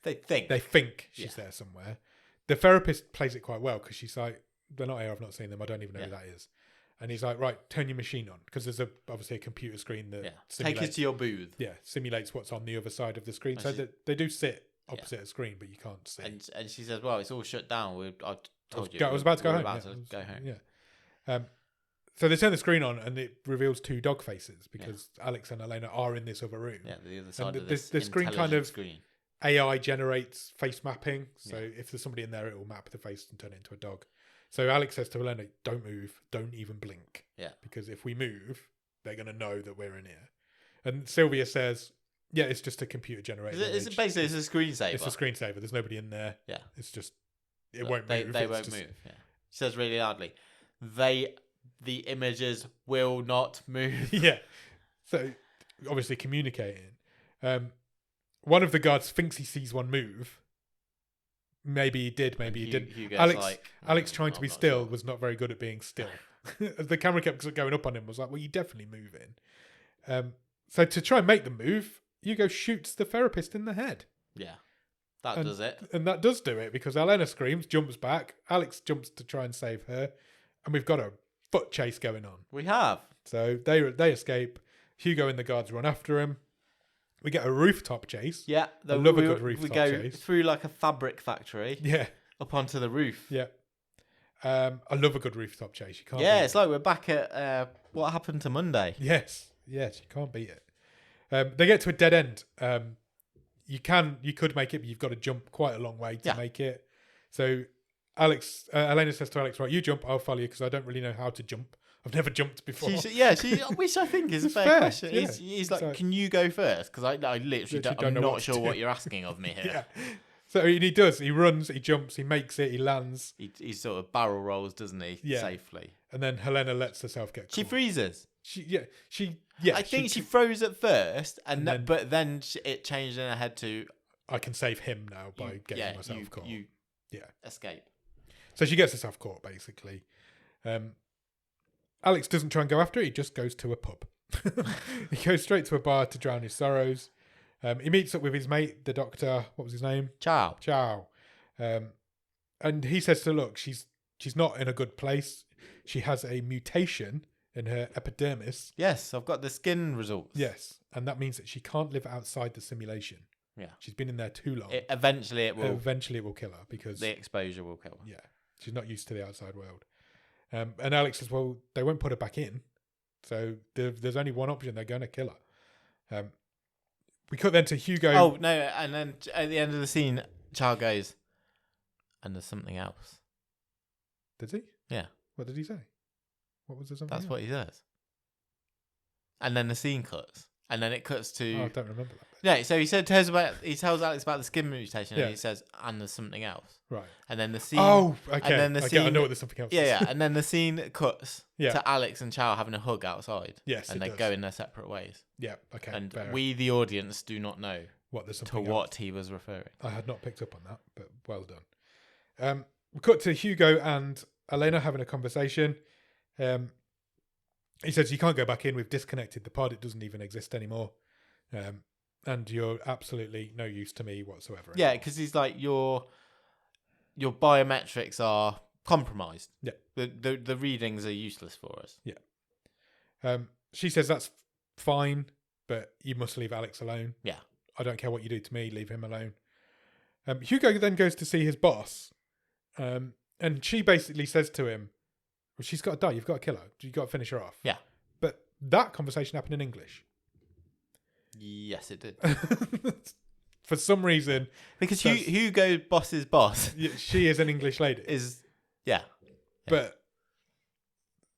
They think she's there somewhere. The therapist plays it quite well because she's like, "They're not here. I've not seen them. I don't even know who that is." And he's like, "Right, turn your machine on," because there's obviously a computer screen that take it to your booth. Yeah, simulates what's on the other side of the screen. So that they do sit opposite a screen, but you can't see. And she says, "Well, it's all shut down. I told you. I was about to go home. Go home." Yeah. So they turn the screen on and it reveals two dog faces because Alex and Elena are in this other room. Yeah, the other side of this the screen kind of screen. AI generates face mapping. So if there's somebody in there, it will map the face and turn it into a dog. So Alex says to Elena, "Don't move. Don't even blink. Yeah. Because if we move, they're going to know that we're in here." And Sylvia says, "Yeah, it's just a computer generated It's basically it's a screensaver. It's a screensaver. There's nobody in there. Yeah. It's just, it won't move. They won't move. Yeah. She says really loudly, the images will not move." Yeah. So obviously communicating. One of the guards thinks he sees one move. Maybe he did, maybe he didn't. Alex trying to be still was not very good at being still. The camera kept going up on him, was like, "Well, you're definitely moving." So to try and make them move, Hugo shoots the therapist in the head. Yeah. That does it. And that does do it because Elena screams, jumps back. Alex jumps to try and save her. And we've got a foot chase going on. We have. So they escape. Hugo and the guards run after him. We get a rooftop chase. Yeah. I love a good rooftop chase. We go through like a fabric factory. Yeah. Up onto the roof. Yeah. I love a good rooftop chase. You can't. Yeah, it's like we're back at What Happened to Monday. Yes. Yes, you can't beat it. They get to a dead end. You could make it, but you've got to jump quite a long way to make it. So Elena says to Alex, "Right, you jump, I'll follow you because I don't really know how to jump. I've never jumped before." Which I think is a fair question. Yeah. He's like, "Can you go first? Because I literally I'm not sure what you're asking of me here." Yeah. So he does. He runs, he jumps, he makes it, he lands. He sort of barrel rolls, doesn't he? Yeah. Safely. And then Helena lets herself get caught. She freezes. I think she froze at first, but then it changed in her head to, "I can save him now by getting myself caught." Escape. So she gets herself caught, basically. Alex doesn't try and go after it. He just goes to a pub. He goes straight to a bar to drown his sorrows. He meets up with his mate, the doctor. What was his name? Ciao. And he says to her, look, she's not in a good place. She has a mutation in her epidermis. Yes, I've got the skin results. Yes, and that means that she can't live outside the simulation. Yeah. She's been in there too long. Eventually it will kill her because the exposure will kill her. Yeah, she's not used to the outside world. And Alex says, well, they won't put her back in, so there's only one option: they're going to kill her. We cut then to Hugo. Oh no! And then at the end of the scene, Charles goes, "And there's something else." Did he? Yeah. What did he say? What was there something? That's what he says. And then the scene cuts, and then it cuts to. Oh, I don't remember that bit. Yeah, so he tells Alex about the skin mutation, and he says, "And there's something else." Right. And then the scene. Oh, okay. And then the I know scene. what there's something else. Yeah, yeah. And then the scene cuts Yeah. to Alex and Chow having a hug outside. Yes, and it they does. go in their separate ways. Yeah. Okay. And fair. we, the audience, do not know What there's to something what else. he was referring. I had not picked up on that, but well done. We cut to Hugo and Elena having a conversation. He says, you can't go back in. We've disconnected the pod. It doesn't even exist anymore. And you're absolutely no use to me whatsoever. Yeah, because he's like, your biometrics are compromised. Yeah. The readings are useless for us. Yeah. She says that's fine, but you must leave Alex alone. Yeah. I don't care what you do to me. Leave him alone. Hugo then goes to see his boss. And she basically says to him, well, she's got to die. You've got to kill her. You've got to finish her off. Yeah. But that conversation happened in English. Yes, it did. For some reason. Because Hugo boss's boss She is an English lady. Yeah. But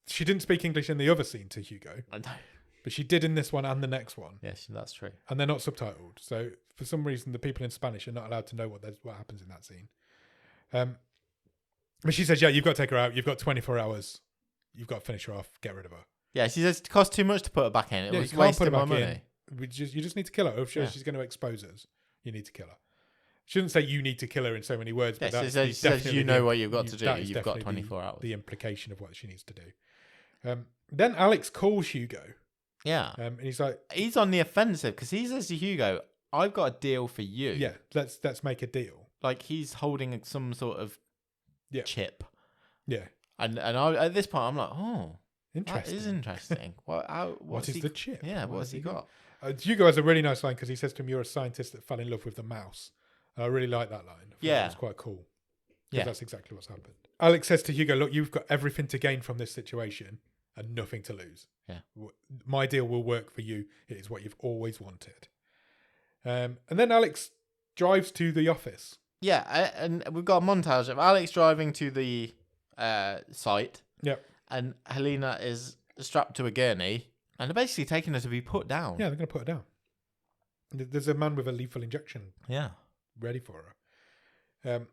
she didn't speak English in the other scene to Hugo. I know. But she did in this one and the next one. Yes, that's true. And they're not subtitled. So for some reason, the people in Spanish are not allowed to know what happens in that scene. But she says, yeah, you've got to take her out. You've got 24 hours. You've got to finish her off. Get rid of her. Yeah, she says it costs too much to put her back in. It was you can't put wasting her my back money. in. You just need to kill her. If she's going to expose us, you need to kill her. She doesn't say you need to kill her in so many words, but She says you know what you've got to do. You've got 24 hours. The implication of what she needs to do. Then Alex calls Hugo. Yeah. And he's like, he's on the offensive because he says to Hugo, I've got a deal for you. yeah, let's make a deal. Like he's holding some sort of chip. Yeah. And I, at this point, I'm like, oh, interesting. That is interesting. What is the chip? Yeah, what has he got? Hugo has a really nice line because he says to him, you're a scientist that fell in love with the mouse. And I really like that line. I thought it was quite cool. Because that's exactly what's happened. Alex says to Hugo, look, you've got everything to gain from this situation and nothing to lose. Yeah. My deal will work for you. It is what you've always wanted. And then Alex drives to the office. Yeah, and we've got a montage of Alex driving to the site. Yep. And Helena is strapped to a gurney, and they're basically taking her to be put down. Yeah, they're going to put her down. There's a man with a lethal injection ready for her.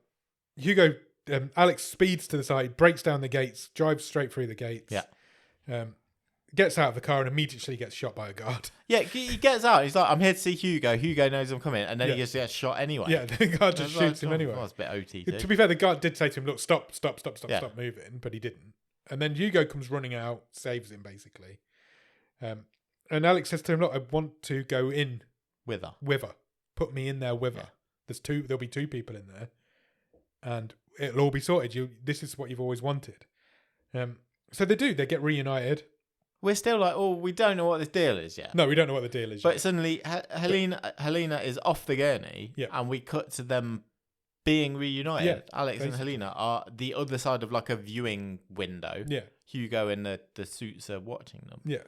Alex speeds to the side, breaks down the gates, drives straight through the gates. Yeah. Gets out of the car and immediately gets shot by a guard. Yeah, he gets out. He's like, I'm here to see Hugo. Hugo knows I'm coming. And then he just gets shot anyway. Yeah, the guard just shoots him anyway. Well, it's a bit OT. To be fair, the guard did say to him, look, stop Yeah. moving, but he didn't. And then Hugo comes running out, saves him basically. And Alex says to him, look, I want to go in with her. Put me in there with her. There'll be two people in there. And it'll all be sorted. This is what you've always wanted. So they do. They get reunited. We're still like, oh, we don't know what this deal is yet. No, we don't know what the deal is But yet. suddenly, Helena is off the gurney, and we cut to them being reunited. Yeah, Alex basically. and Helena are the other side of like a viewing window. Yeah. Hugo and the suits are watching them. Yeah.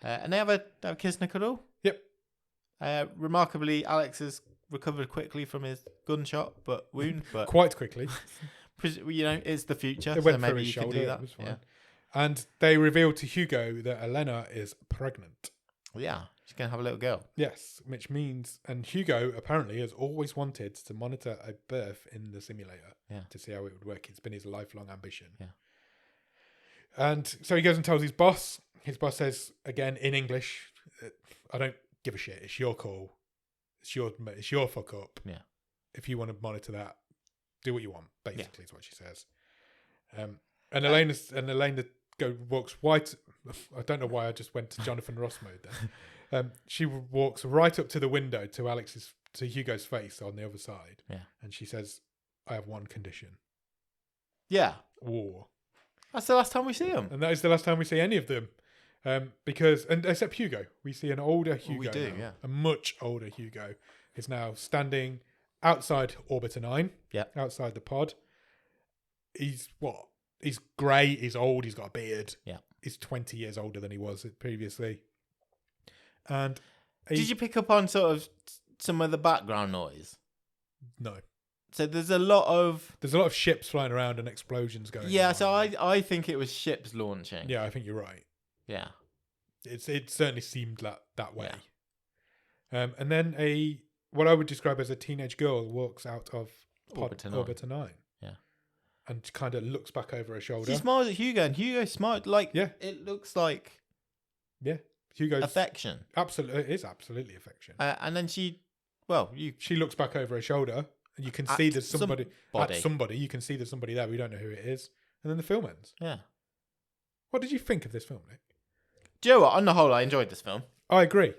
And they have a kiss and a cuddle. Yep. Remarkably, Alex has recovered quickly from his gunshot wound, but quite quickly. It's the future. It went so through maybe his you could shoulder. do that. It was fine. Yeah. And they reveal to Hugo that Elena is pregnant. Yeah, she's gonna have a little girl. Yes, which means, and Hugo apparently has always wanted to monitor a birth in the simulator to see how it would work. It's been his lifelong ambition. Yeah. And so he goes and tells his boss. His boss says, again, in English, I don't give a shit. It's your call. It's your fuck up. Yeah. If you want to monitor that, do what you want, basically is what she says. And Elena walks right. I don't know why I just went to Jonathan Ross mode then. She walks right up to the window to Hugo's face on the other side. Yeah. And she says, I have one condition: Yeah. war. That's the last time we see him. And that is the last time we see any of them. Because, and except Hugo, we see an older Hugo. We do, now. yeah. A much older Hugo is now standing outside Orbiter 9. Yeah. Outside the pod. He's what? He's grey, he's old, he's got a beard. Yeah. He's 20 years older than he was previously. And did you pick up on sort of some of the background noise? No. So there's a lot of ships flying around and explosions going on. Yeah, so I think it was ships launching. Yeah, I think you're right. Yeah. It certainly seemed that way. Yeah. And then what I would describe as a teenage girl walks out of Orbiter 9. Yeah. And kind of looks back over her shoulder. She smiles at Hugo, and Hugo smiles like it looks like Hugo's affection. Absolutely, it is absolutely affection. And then she looks back over her shoulder, and you can see there's somebody. You can see there's somebody there. We don't know who it is, and then the film ends. Yeah. What did you think of this film, Nick? Do you know what? On the whole, I enjoyed this film. I agree.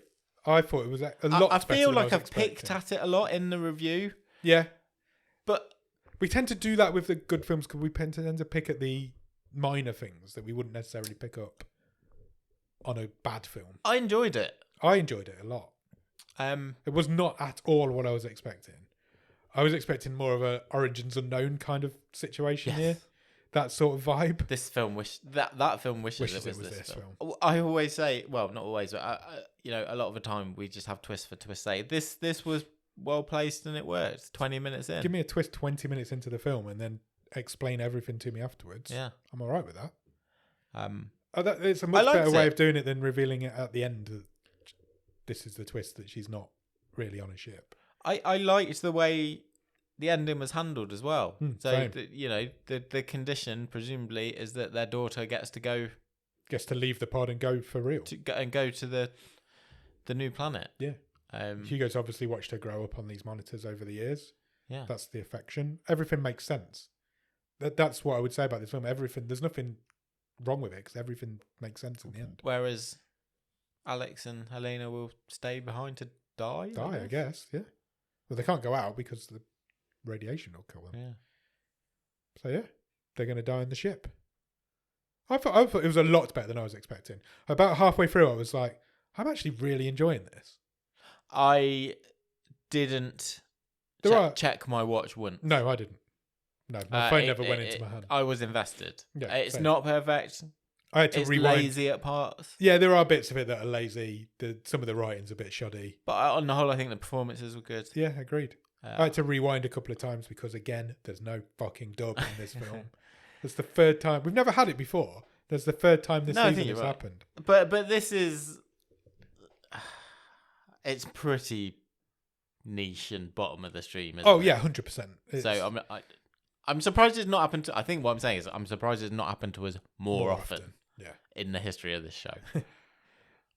I thought it was a lot. I feel like I've expecting. picked at it a lot in the review. Yeah, but we tend to do that with the good films because we tend to pick at the minor things that we wouldn't necessarily pick up on a bad film. I enjoyed it. I enjoyed it a lot. It was not at all what I was expecting. I was expecting more of a Origins Unknown kind of situation here. That sort of vibe. This film that film wishes it was this film. I always say, well, not always, but a lot of the time we just have twist for twist's sake. This was well placed and it worked. 20 minutes in. Give me a twist 20 minutes into the film and then explain everything to me afterwards. Yeah, I'm all right with that. It's a much better way of doing it than revealing it at the end. That this is the twist that she's not really on a ship. I liked the way the ending was handled as well. So the condition presumably is that their daughter gets to leave the pod and go for real and go to the new planet. Yeah. Hugo's obviously watched her grow up on these monitors over the years. Yeah, that's the affection. Everything makes sense. That's what I would say about this film. There's nothing wrong with it because everything makes sense in the end. Whereas Alex and Helena will stay behind to die. I guess. Yeah. Well, they can't go out because the radiation will kill them. Yeah. So yeah, they're going to die in the ship. I thought it was a lot better than I was expecting. About halfway through, I was like, I'm actually really enjoying this. I didn't check my watch once. No, I didn't. No, my phone never went into my hand. I was invested. Yeah, it's not perfect. I had to rewind. Lazy at parts. Yeah, there are bits of it that are lazy. Some of the writing's a bit shoddy. But on the whole, I think the performances were good. Yeah, agreed. I had to rewind a couple of times because, again, there's no fucking dub in this film. It's the third time. We've never had it before. There's the third time this season has happened. But this is... It's pretty niche and bottom of the stream, isn't it? Oh, yeah, 100%. So I'm surprised it's not happened to... I think what I'm saying is I'm surprised it's not happened to us more often. Yeah. In the history of this show.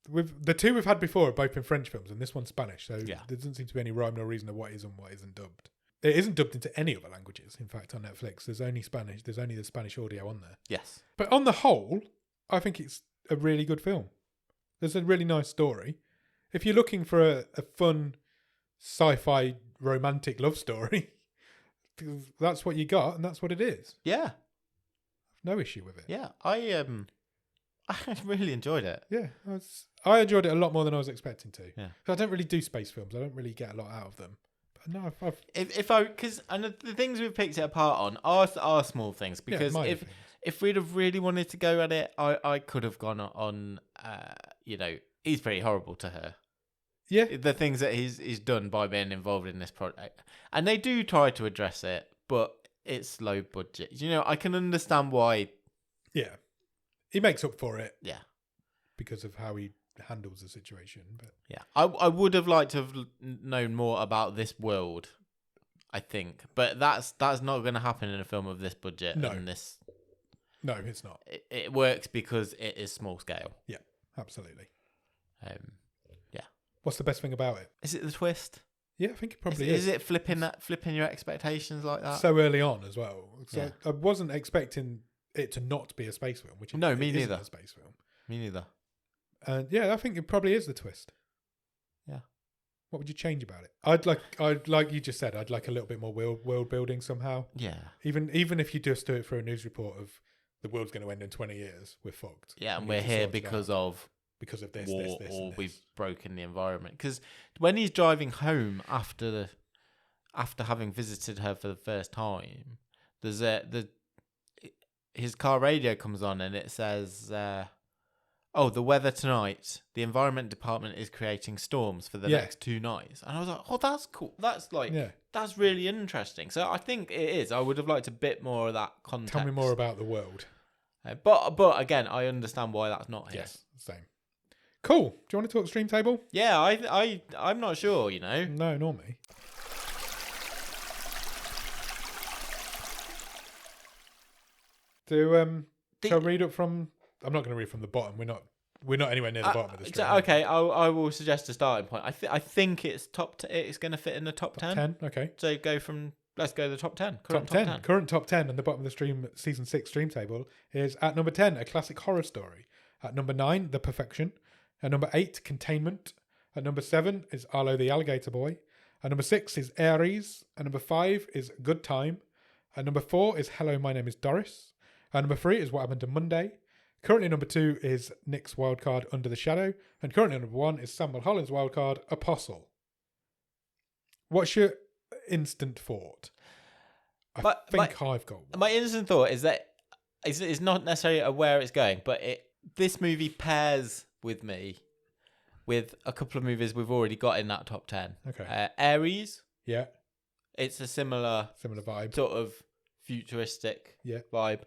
The two we've had before have both been French films, and this one's Spanish, so there doesn't seem to be any rhyme or reason of what is and what isn't dubbed. It isn't dubbed into any other languages, in fact, on Netflix. There's only Spanish. There's only the Spanish audio on there. Yes. But on the whole, I think it's a really good film. There's a really nice story. If you're looking for a fun sci-fi romantic love story, that's what you got, and that's what it is. Yeah. No issue with it. Yeah, I really enjoyed it. Yeah, I enjoyed it a lot more than I was expecting to. Yeah, I don't really do space films. I don't really get a lot out of them. But no, and the things we've picked it apart on are small things because if we'd have really wanted to go at it, I could have gone on. He's pretty horrible to her. Yeah, the things that he's done by being involved in this project, and they do try to address it, but it's low budget. I can understand why. Yeah. He makes up for it. Yeah. Because of how he handles the situation. But yeah. I would have liked to have known more about this world, I think. But that's not going to happen in a film of this budget. No. And no, it's not. It works because it is small scale. Yeah, absolutely. Yeah. What's the best thing about it? Is it the twist? Yeah, I think it probably is. Is it flipping your expectations like that? So early on as well. So I wasn't expecting it to not be a space film, which me neither. A space film. Me neither. And I think it probably is the twist. Yeah. What would you change about it? I'd like you just said, I'd like a little bit more world building somehow. Yeah. Even if you just do it for a news report of the world's going to end in 20 years, we're fucked. Yeah, and We we're need to here sort it because out. of Because of this, war, this, or and we've this. broken the environment. Because when he's driving home after having visited her for the first time, his car radio comes on and it says, "Oh, the weather tonight. The environment department is creating storms for the next 2 nights." And I was like, "Oh, that's cool. That's that's really interesting." So I think it is. I would have liked a bit more of that context. Tell me more about the world. But again, I understand why that's not here. Yes, same. Cool. Do you want to talk stream table? Yeah, I'm not sure. No, nor me. Shall I read up from? I'm not going to read from the bottom. We're not anywhere near the bottom of the stream. Okay, I will suggest a starting point. I think it's it's going to fit in the top 10. 10. Okay. So let's go to the top 10. Current top 10, and the bottom of the stream season 6 stream table is at number 10, A Classic Horror Story. At number 9, The Perfection. At number 8, Containment. At number 7 is Arlo the Alligator Boy. At number 6 is Aries. At number 5 is Good Time. At number 4 is Hello, My Name is Doris. At number 3 is What Happened on Monday. Currently number 2 is Nick's wildcard, Under the Shadow. And currently number 1 is Samuel Holland's wildcard, Apostle. What's your instant thought? I've got one. My instant thought is that it's not necessarily where it's going, but this movie pairs with me with a couple of movies we've already got in that top 10. Okay. Aries. Yeah. It's a similar vibe. Sort of futuristic Yeah. vibe.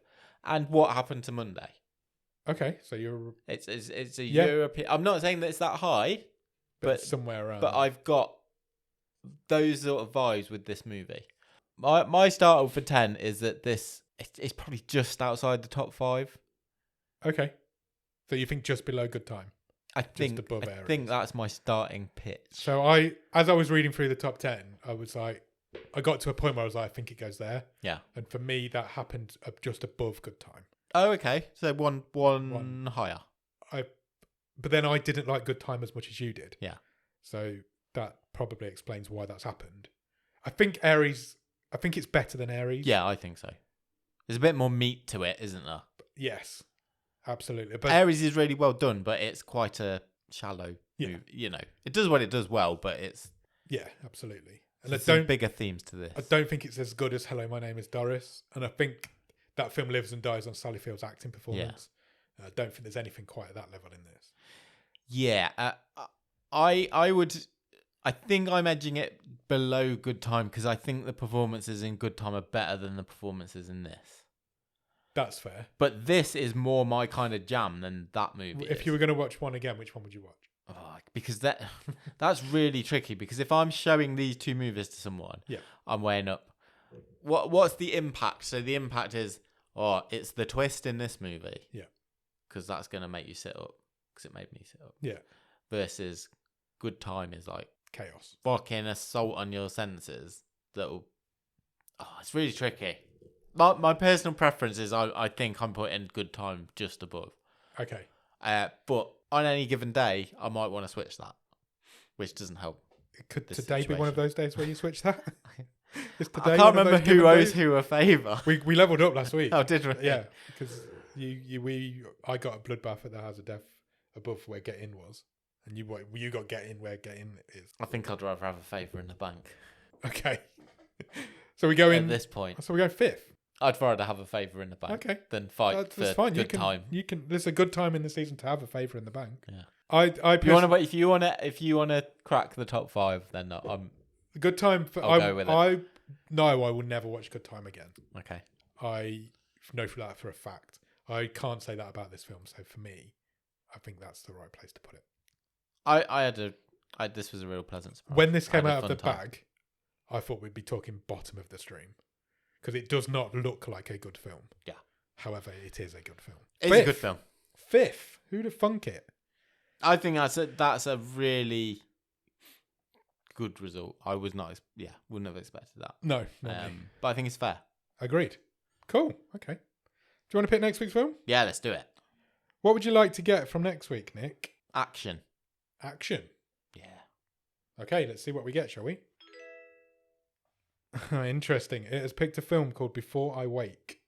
And What Happened to Monday. Okay, so you're... It's a European... I'm not saying that it's that high, but somewhere around. But I've got those sort of vibes with this movie. My start for 10 is that it's probably just outside the top 5. Okay. So you think just below Good Time? I think that's my starting pitch. So as I was reading through the top 10, I was like, I got to a point where I was like, I think it goes there. Yeah. And for me, that happened just above Good Time. Oh, okay. So one higher. But then I didn't like Good Time as much as you did. Yeah. So that probably explains why that's happened. I think it's better than Aries. Yeah, I think so. There's a bit more meat to it, isn't there? Yes, absolutely. But Aries is really well done, but it's quite a shallow move. It does what it does well, but it's... Yeah, absolutely. And there's some bigger themes to this. I don't think it's as good as Hello, My Name is Doris. And I think that film lives and dies on Sally Field's acting performance. Yeah. I don't think there's anything quite at that level in this. Yeah. I think I'm edging it below Good Time because I think the performances in Good Time are better than the performances in this. That's fair. But this is more my kind of jam than that movie. If you were going to watch one again, which one would you watch? Oh, because that's really tricky. Because if I'm showing these two movies to someone, I'm weighing up what's the impact. So the impact is, it's the twist in this movie. Yeah. Because that's going to make you sit up. Because it made me sit up. Yeah. Versus Good Time is like chaos. Fucking assault on your senses. It's really tricky. My personal preference is I think I'm putting Good Time just above. Okay. But on any given day, I might want to switch that, which doesn't help. Could today be one of those days where you switch that? I can't remember who owes who a favour. We leveled up last week. Oh, did we? Yeah, because I got a bloodbath at the House of Death above where Get In was, and you got Get In where Get In is. I think I'd rather have a favour in the bank. Okay. So we go in at this point. So we go 5th. I'd rather have a favour in the bank than fight for Good Time. There's a good time in the season to have a favour in the bank. Yeah. If you want to crack the top 5, then I'm Good Time. I'll go with it. I will never watch Good Time again. Okay. I know for that for a fact. I can't say that about this film. So for me, I think that's the right place to put it. This was a real pleasant surprise. When this came out of the bag, I thought we'd be talking bottom of the stream. Because it does not look like a good film. Yeah. However, it is a good film. It's a good film. 5th. Who'd have thunk it? I think that's a really good result. I was not, wouldn't have expected that. No. But I think it's fair. Agreed. Cool. Okay. Do you want to pick next week's film? Yeah, let's do it. What would you like to get from next week, Nick? Action. Action? Yeah. Okay, let's see what we get, shall we? Interesting. It has picked a film called Before I Wake.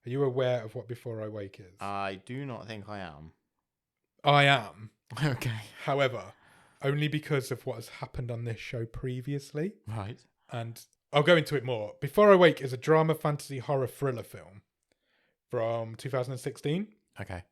Are you aware of what Before I Wake is? I do not think I am. I am. Okay. However, only because of what has happened on this show previously. Right. And I'll go into it more. Before I Wake is a drama, fantasy, horror, thriller film from 2016. Okay.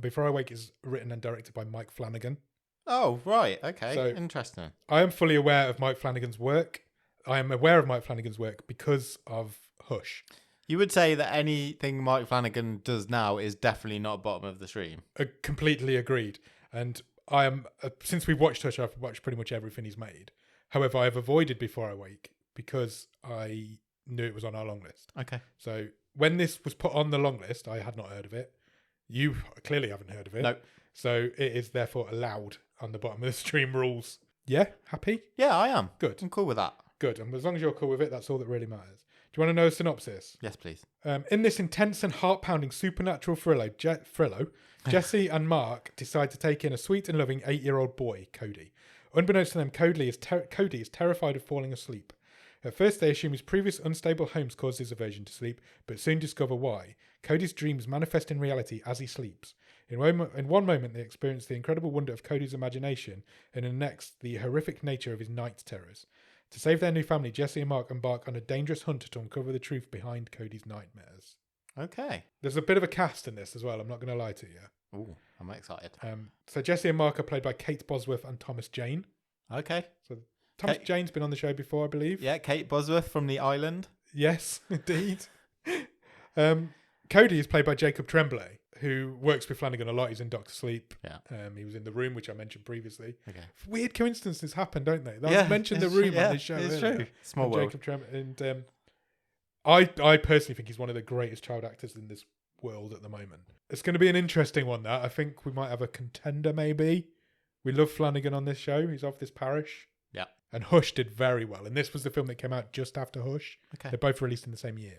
Before I Wake is written and directed by Mike Flanagan. Oh, right. Okay. So- Interesting. I am fully aware of Mike Flanagan's work. I am aware of Mike Flanagan's work because of Hush. You would say that anything Mike Flanagan does now is definitely not bottom of the stream. Completely agreed. And I am, since we've watched Hush, I've watched pretty much everything he's made. However, I have avoided Before I Wake because I knew it was on our long list. Okay. So when this was put on the long list, I had not heard of it. You clearly haven't heard of it. No. So it is therefore allowed on the bottom of the stream rules. Yeah? Happy? Yeah, I am. Good. I'm cool with that. Good. And as long as you're cool with it, that's all that really matters. Do you want to know a synopsis? Yes, please. In this intense and heart-pounding supernatural thriller, Jesse and Mark decide to take in a sweet and loving 8-year-old boy, Cody. Unbeknownst to them, Cody is terrified of falling asleep. At first, they assume his previous unstable homes caused his aversion to sleep, but soon discover why. Cody's dreams manifest in reality as he sleeps. In one moment, they experience the incredible wonder of Cody's imagination, and in the next, the horrific nature of his night terrors. To save their new family, Jesse and Mark embark on a dangerous hunt to uncover the truth behind Cody's nightmares. Okay. There's a bit of a cast in this as well, I'm not going to lie to you. Ooh, I'm excited. So Jesse and Mark are played by Kate Bosworth and Thomas Jane. Okay. So Thomas Jane's been on the show before, I believe. Yeah, Kate Bosworth from The Island. Yes, indeed. Cody is played by Jacob Tremblay, who works with Flanagan a lot. He's in Doctor Sleep. Yeah. He was in The Room, which I mentioned previously. Okay. Weird coincidences happen, don't they? I mentioned The Room on this show. It's earlier. true. Small world. Jacob Tremblay. And I personally think he's one of the greatest child actors in this world at the moment. It's going to be an interesting one, that. I think we might have a contender, maybe. We love Flanagan on this show. He's off this parish. Yeah. And Hush did very well. And this was the film that came out just after Hush. Okay. They're both released in the same year.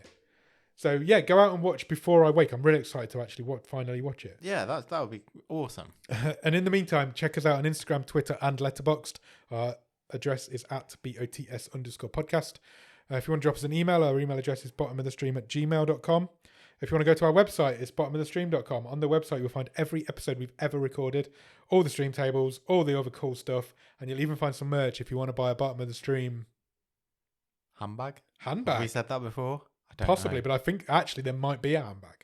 So, yeah, go out and watch Before I Wake. I'm really excited to actually finally watch it. Yeah, that would be awesome. And in the meantime, check us out on Instagram, Twitter, and Letterboxd. Our address is at BOTS_podcast. If you want to drop us an email, our email address is bottomofthestream@gmail.com. If you want to go to our website, it's bottomofthestream.com. On the website, you'll find every episode we've ever recorded, all the stream tables, all the other cool stuff, and you'll even find some merch if you want to buy a Bottom of the Stream Handbag? handbag. Have we said that before? I don't Possibly, know. but I think actually there might be a handbag,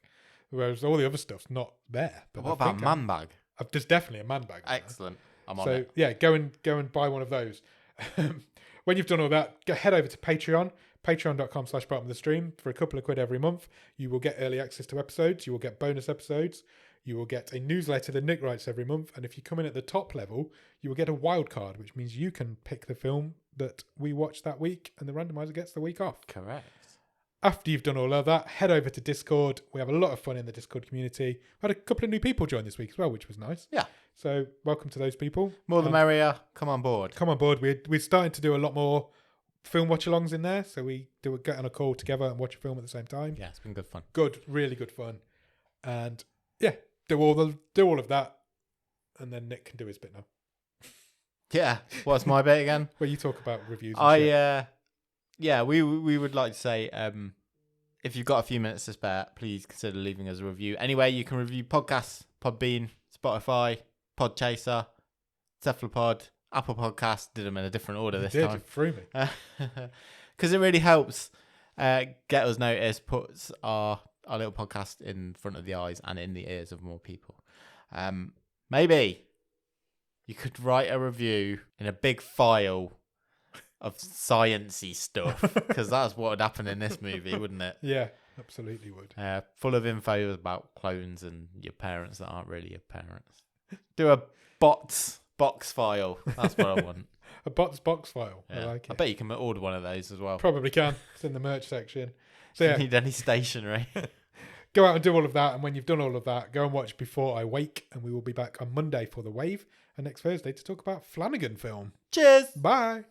whereas all the other stuff's not there. But What about man bag? There's definitely a man bag. Excellent. I'm on So it. yeah, go and buy one of those. When you've done all that, head over to Patreon, patreon.com/bottom of the stream. For a couple of quid every month, you will get early access to episodes. You will get bonus episodes. You will get a newsletter that Nick writes every month. And if you come in at the top level, you will get a wild card, which means you can pick the film that we watch that week, and the randomizer gets the week off. Correct. After you've done all of that, head over to Discord. We have a lot of fun in the Discord community. We had a couple of new people join this week as well, which was nice. Yeah. So welcome to those people. More the merrier. Come on board. Come on board. We're starting to do a lot more film watch-alongs in there. So we get on a call together and watch a film at the same time. Yeah, it's been good fun. Good, really good fun. And yeah, do all of that, and then Nick can do his bit now. Yeah. What's my bit again? Where you talk about reviews. And shit. Yeah, we would like to say, if you've got a few minutes to spare, please consider leaving us a review. Anyway, you can review podcasts, Podbean, Spotify, Podchaser, Cephalopod, Apple Podcasts. Did them in a different order this time. You threw me. Because it really helps get us noticed, puts our little podcast in front of the eyes and in the ears of more people. Maybe you could write a review in a big file of sciencey stuff, because that's what would happen in this movie, wouldn't it? Yeah, absolutely would. Full of info about clones and your parents that aren't really your parents. Do a box file. That's what I want. A box file. Yeah. I like it. I bet you can order one of those as well. Probably can. It's in the merch section. So If yeah, you need any stationery. go out and do all of that. And when you've done all of that, go and watch Before I Wake. And we will be back on Monday for The Wave and next Thursday to talk about Flanagan film. Cheers. Bye.